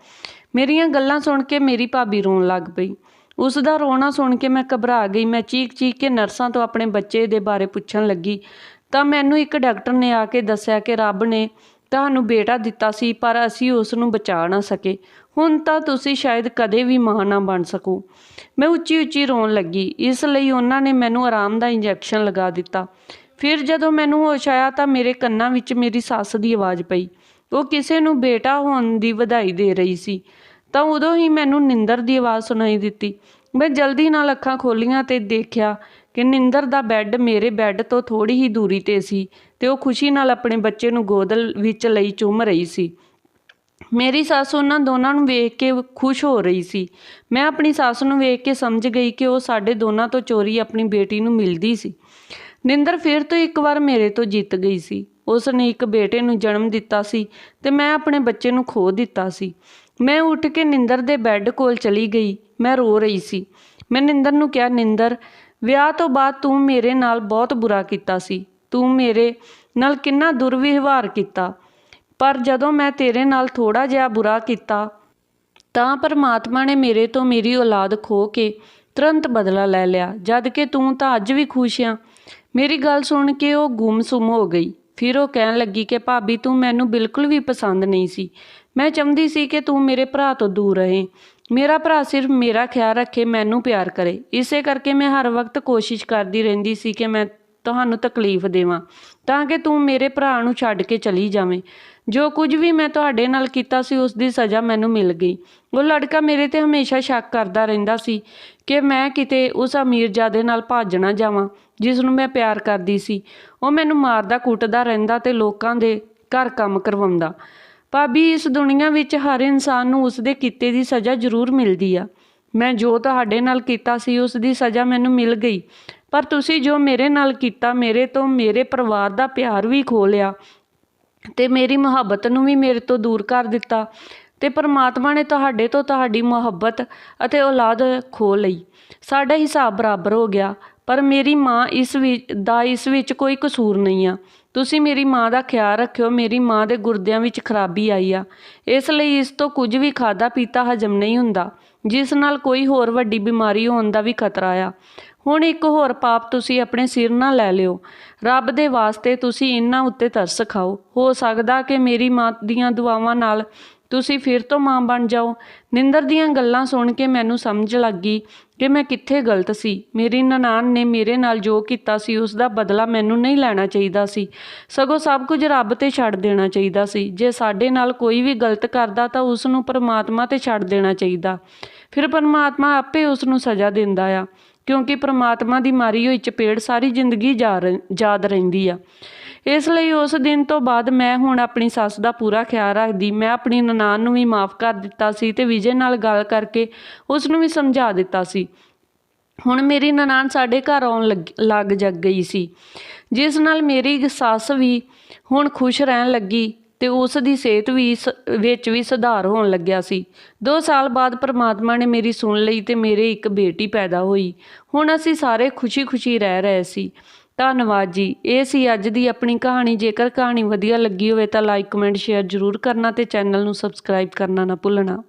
ਮੇਰੀਆਂ ਗੱਲਾਂ ਸੁਣ ਕੇ ਮੇਰੀ ਭਾਬੀ ਰੋਣ ਲੱਗ ਪਈ। ਉਸ ਦਾ ਰੋਣਾ ਸੁਣ ਕੇ ਮੈਂ ਘਬਰਾ ਗਈ। ਮੈਂ ਚੀਕ ਕੇ ਨਰਸਾਂ ਤੋਂ ਆਪਣੇ ਬੱਚੇ ਦੇ ਬਾਰੇ ਪੁੱਛਣ ਲੱਗੀ ਤਾਂ ਮੈਨੂੰ ਇੱਕ ਡਾਕਟਰ ਨੇ ਆ ਕੇ ਦੱਸਿਆ ਕਿ ਰੱਬ ਨੇ ਤੁਹਾਨੂੰ ਬੇਟਾ ਦਿੱਤਾ ਸੀ, ਪਰ ਅਸੀਂ ਉਸ ਨੂੰ ਬਚਾ ਨਾ ਸਕੇ। ਹੁਣ ਤਾਂ ਤੁਸੀਂ ਸ਼ਾਇਦ ਕਦੇ ਵੀ ਮਾਂ ਨਾ ਬਣ ਸਕੋ। ਮੈਂ ਉੱਚੀ ਉੱਚੀ ਰੋਣ ਲੱਗੀ। ਇਸ ਲਈ ਉਹਨਾਂ ਨੇ ਮੈਨੂੰ ਆਰਾਮ ਦਾ ਇੰਜੈਕਸ਼ਨ ਲਗਾ ਦਿੱਤਾ। ਫਿਰ ਜਦੋਂ ਮੈਨੂੰ ਹੋਸ਼ ਆਇਆ ਤਾਂ ਮੇਰੇ ਕੰਨਾਂ ਵਿੱਚ ਮੇਰੀ ਸੱਸ ਦੀ ਆਵਾਜ਼ ਪਈ। ਉਹ ਕਿਸੇ ਨੂੰ ਬੇਟਾ ਹੋਣ ਦੀ ਵਧਾਈ ਦੇ ਰਹੀ ਸੀ। ਤਾਂ ਉਦੋਂ ਹੀ ਮੈਨੂੰ ਨਿੰਦਰ ਦੀ ਆਵਾਜ਼ ਸੁਣਾਈ ਦਿੱਤੀ। ਮੈਂ ਜਲਦੀ ਨਾਲ ਅੱਖਾਂ ਖੋਲ੍ਹੀਆਂ ਤੇ ਦੇਖਿਆ ਕਿ ਨਿੰਦਰ ਦਾ ਬੈੱਡ ਮੇਰੇ ਬੈੱਡ ਤੋਂ ਥੋੜ੍ਹੀ ਹੀ ਦੂਰੀ 'ਤੇ ਸੀ ਤੇ ਉਹ ਖੁਸ਼ੀ ਨਾਲ ਆਪਣੇ ਬੱਚੇ ਨੂੰ ਗੋਦ ਵਿੱਚ ਲਈ ਚੁੰਮ ਰਹੀ ਸੀ। ਮੇਰੀ ਸੱਸ ਉਹਨਾਂ ਦੋਨਾਂ ਨੂੰ ਵੇਖ ਕੇ ਖੁਸ਼ ਹੋ ਰਹੀ ਸੀ। ਮੈਂ ਆਪਣੀ ਸੱਸ ਨੂੰ ਵੇਖ ਕੇ ਸਮਝ ਗਈ ਕਿ ਉਹ ਸਾਡੇ ਦੋਨਾਂ ਤੋਂ ਚੋਰੀ ਆਪਣੀ ਬੇਟੀ ਨੂੰ ਮਿਲਦੀ ਸੀ। ਨਿੰਦਰ ਫਿਰ ਤੋਂ ਇੱਕ ਵਾਰ ਮੇਰੇ ਤੋਂ ਜਿੱਤ ਗਈ ਸੀ। ਉਸ ਨੇ ਇੱਕ ਬੇਟੇ ਨੂੰ ਜਨਮ ਦਿੱਤਾ ਸੀ ਤੇ ਮੈਂ ਆਪਣੇ ਬੱਚੇ ਨੂੰ ਖੋ ਦਿੱਤਾ ਸੀ। ਮੈਂ ਉੱਠ ਕੇ ਨਿੰਦਰ ਦੇ ਬੈੱਡ ਕੋਲ ਚਲੀ ਗਈ। ਮੈਂ ਰੋ ਰਹੀ ਸੀ। ਮੈਂ ਨਿੰਦਰ ਨੂੰ ਕਿਹਾ, ਨਿੰਦਰ, ਵਿਆਹ ਤੋਂ ਬਾਅਦ ਤੂੰ ਮੇਰੇ ਨਾਲ ਬਹੁਤ ਬੁਰਾ ਕੀਤਾ ਸੀ। ਤੂੰ ਮੇਰੇ ਨਾਲ ਕਿੰਨਾ ਦੁਰਵਿਵਹਾਰ ਕੀਤਾ, ਪਰ ਜਦੋਂ ਮੈਂ ਤੇਰੇ ਨਾਲ ਥੋੜ੍ਹਾ ਜਿਹਾ ਬੁਰਾ ਕੀਤਾ ਤਾਂ ਪਰਮਾਤਮਾ ਨੇ ਮੇਰੇ ਤੋਂ ਮੇਰੀ ਔਲਾਦ ਖੋ ਕੇ ਤੁਰੰਤ ਬਦਲਾ ਲੈ ਲਿਆ, ਜਦ ਕਿ ਤੂੰ ਤਾਂ ਅੱਜ ਵੀ ਖੁਸ਼ ਆਂ। ਮੇਰੀ ਗੱਲ ਸੁਣ ਕੇ ਉਹ ਗੁੰਮ-ਸੁੰਮ ਹੋ ਗਈ। ਫਿਰ ਉਹ ਕਹਿਣ ਲੱਗੀ ਕਿ ਭਾਬੀ, ਤੂੰ ਮੈਨੂੰ ਬਿਲਕੁਲ ਵੀ ਪਸੰਦ ਨਹੀਂ ਸੀ। ਮੈਂ ਚਾਹੁੰਦੀ ਸੀ ਕਿ ਤੂੰ ਮੇਰੇ ਭਰਾ ਤੋਂ ਦੂਰ ਰਹੇ। ਮੇਰਾ ਭਰਾ ਸਿਰਫ ਮੇਰਾ ਖਿਆਲ ਰੱਖੇ, ਮੈਨੂੰ ਪਿਆਰ ਕਰੇ। ਇਸੇ ਕਰਕੇ ਮੈਂ ਹਰ ਵਕਤ ਕੋਸ਼ਿਸ਼ ਕਰਦੀ ਰਹਿੰਦੀ ਸੀ ਕਿ ਮੈਂ ਤੁਹਾਨੂੰ ਤਕਲੀਫ ਦੇਵਾਂ ਤਾਂ ਕਿ ਤੂੰ ਮੇਰੇ ਭਰਾ ਨੂੰ ਛੱਡ ਕੇ ਚਲੀ ਜਾਵੇਂ। ਜੋ ਕੁਝ ਵੀ ਮੈਂ ਤੁਹਾਡੇ ਨਾਲ ਕੀਤਾ ਸੀ ਉਸ ਦੀ ਸਜ਼ਾ ਮੈਨੂੰ ਮਿਲ ਗਈ। ਉਹ ਲੜਕਾ ਮੇਰੇ 'ਤੇ ਹਮੇਸ਼ਾ ਸ਼ੱਕ ਕਰਦਾ ਰਹਿੰਦਾ ਸੀ ਕਿ ਮੈਂ ਕਿਤੇ ਉਸ ਅਮੀਰਜ਼ਾਦੇ ਨਾਲ ਭੱਜ ਨਾ ਜਾਵਾਂ ਜਿਸ ਨੂੰ ਮੈਂ ਪਿਆਰ ਕਰਦੀ ਸੀ। ਉਹ ਮੈਨੂੰ ਮਾਰਦਾ ਕੁੱਟਦਾ ਰਹਿੰਦਾ ਤੇ ਲੋਕਾਂ ਦੇ ਘਰ ਕੰਮ ਕਰਵਾਉਂਦਾ। ਭਾਬੀ, ਇਸ ਦੁਨੀਆ ਵਿੱਚ ਹਰ ਇਨਸਾਨ ਨੂੰ ਉਸਦੇ ਕੀਤੇ ਦੀ ਸਜ਼ਾ ਜ਼ਰੂਰ ਮਿਲਦੀ ਆ। ਮੈਂ ਜੋ ਤੁਹਾਡੇ ਨਾਲ ਕੀਤਾ ਸੀ ਉਸ ਦੀ ਸਜ਼ਾ ਮੈਨੂੰ ਮਿਲ ਗਈ, ਪਰ ਤੁਸੀਂ ਜੋ ਮੇਰੇ ਨਾਲ ਕੀਤਾ, ਮੇਰੇ ਤੋਂ ਮੇਰੇ ਪਰਿਵਾਰ ਦਾ ਪਿਆਰ ਵੀ ਖੋਹ ਲਿਆ ਤੇ ਮੇਰੀ ਮੁਹੱਬਤ ਨੂੰ ਵੀ ਮੇਰੇ ਤੋਂ ਦੂਰ ਕਰ ਦਿੱਤਾ ਤੇ ਪਰਮਾਤਮਾ ਨੇ ਤੁਹਾਡੇ ਤੋਂ ਤੁਹਾਡੀ ਮੁਹੱਬਤ ਅਤੇ ਔਲਾਦ ਖੋਹ ਲਈ। ਸਾਡਾ ਹਿਸਾਬ ਬਰਾਬਰ ਹੋ ਗਿਆ, ਪਰ ਮੇਰੀ ਮਾਂ ਇਸ ਵਿੱਚ ਕੋਈ ਕਸੂਰ ਨਹੀਂ ਆ। ਤੁਸੀਂ ਮੇਰੀ ਮਾਂ ਦਾ ਖਿਆਲ ਰੱਖਿਓ। ਮੇਰੀ ਮਾਂ ਦੇ ਗੁਰਦਿਆਂ ਵਿੱਚ ਖਰਾਬੀ ਆਈ ਆ, ਇਸ ਲਈ ਇਸ ਤੋਂ ਕੁਝ ਵੀ ਖਾਧਾ ਪੀਤਾ ਹਜਮ ਨਹੀਂ ਹੁੰਦਾ, ਜਿਸ ਨਾਲ ਕੋਈ ਹੋਰ ਵੱਡੀ ਬਿਮਾਰੀ ਹੋਣ ਦਾ ਵੀ ਖਤਰਾ ਆ। ਹੁਣ ਇੱਕ ਹੋਰ ਪਾਪ ਤੁਸੀਂ ਆਪਣੇ ਸਿਰ ਨਾ ਲੈ ਲਿਓ। ਰੱਬ ਦੇ ਵਾਸਤੇ ਤੁਸੀਂ ਇਹਨਾਂ ਉੱਤੇ ਤਰਸ ਖਾਓ। ਹੋ ਸਕਦਾ ਕਿ ਮੇਰੀ ਮਾਂ ਦੀਆਂ ਦੁਆਵਾਂ ਨਾਲ ਤੁਸੀਂ ਫਿਰ ਤੋਂ ਮਾਂ ਬਣ ਜਾਓ। ਨਿੰਦਰ ਦੀਆਂ ਗੱਲਾਂ ਸੁਣ ਕੇ ਮੈਨੂੰ ਸਮਝ ਲੱਗ ਗਈ ਕਿ ਮੈਂ ਕਿੱਥੇ ਗਲਤ ਸੀ। ਮੇਰੀ ਨਨਾਣ ਨੇ ਮੇਰੇ ਨਾਲ ਜੋ ਕੀਤਾ ਸੀ ਉਸ ਦਾ ਬਦਲਾ ਮੈਨੂੰ ਨਹੀਂ ਲੈਣਾ ਚਾਹੀਦਾ ਸੀ, ਸਗੋਂ ਸਭ ਕੁਝ ਰੱਬ 'ਤੇ ਛੱਡ ਦੇਣਾ ਚਾਹੀਦਾ ਸੀ। ਜੇ ਸਾਡੇ ਨਾਲ ਕੋਈ ਵੀ ਗਲਤ ਕਰਦਾ ਤਾਂ ਉਸ ਨੂੰ ਪਰਮਾਤਮਾ 'ਤੇ ਛੱਡ ਦੇਣਾ ਚਾਹੀਦਾ। ਫਿਰ ਪਰਮਾਤਮਾ ਆਪੇ ਉਸ ਨੂੰ ਸਜ਼ਾ ਦਿੰਦਾ ਆ, ਕਿਉਂਕਿ ਪਰਮਾਤਮਾ ਦੀ ਮਾਰੀ ਹੋਈ ਚਪੇੜ ਸਾਰੀ ਜ਼ਿੰਦਗੀ ਯਾਦ ਰਹਿੰਦੀ ਆ। ਇਸ ਲਈ ਉਸ ਦਿਨ ਤੋਂ ਬਾਅਦ ਮੈਂ ਹੁਣ ਆਪਣੀ ਸੱਸ ਦਾ ਪੂਰਾ ਖਿਆਲ ਰੱਖਦੀ। ਮੈਂ ਆਪਣੀ ਨਨਾਣ ਨੂੰ ਵੀ ਮਾफ़ ਕਰ ਦਿੱਤਾ ਸੀ ਤੇ ਵਿਜੇ ਨਾਲ ਗੱਲ ਕਰਕੇ ਉਸ ਨੂੰ ਵੀ ਸਮਝਾ ਦਿੱਤਾ ਸੀ। ਹੁਣ ਮੇਰੀ ਨਨਾਣ ਸਾਡੇ ਘਰ ਆਉਣ ਲੱਗ ਗਈ ਸੀ, ਜਿਸ ਨਾਲ ਮੇਰੀ ਸੱਸ ਵੀ ਹੁਣ ਖੁਸ਼ ਰਹਿਣ ਲੱਗੀ ਤੇ ਉਸ ਦੀ ਸਿਹਤ ਵਿੱਚ ਵੀ ਸੁਧਾਰ ਹੋਣ ਲੱਗਿਆ ਸੀ। 2 ਸਾਲ ਬਾਅਦ ਪਰਮਾਤਮਾ ਨੇ ਮੇਰੀ ਸੁਣ ਲਈ ਤੇ ਮੇਰੇ ਇੱਕ ਬੇਟੀ ਪੈਦਾ ਹੋਈ। ਹੁਣ ਅਸੀਂ ਸਾਰੇ ਖੁਸ਼ੀ ਰਹਿ ਰਹੇ ਸੀ। ਧੰਨਵਾਦ ਜੀ। ਇਹ ਸੀ ਅੱਜ ਦੀ ਆਪਣੀ ਕਹਾਣੀ। ਜੇਕਰ ਕਹਾਣੀ ਵਧੀਆ ਲੱਗੀ ਹੋਵੇ ਤਾਂ ਲਾਈਕ, ਕਮੈਂਟ, ਸ਼ੇਅਰ ਜ਼ਰੂਰ ਕਰਨਾ ਤੇ ਚੈਨਲ ਨੂੰ ਸਬਸਕ੍ਰਾਈਬ ਕਰਨਾ ਨਾ ਭੁੱਲਣਾ।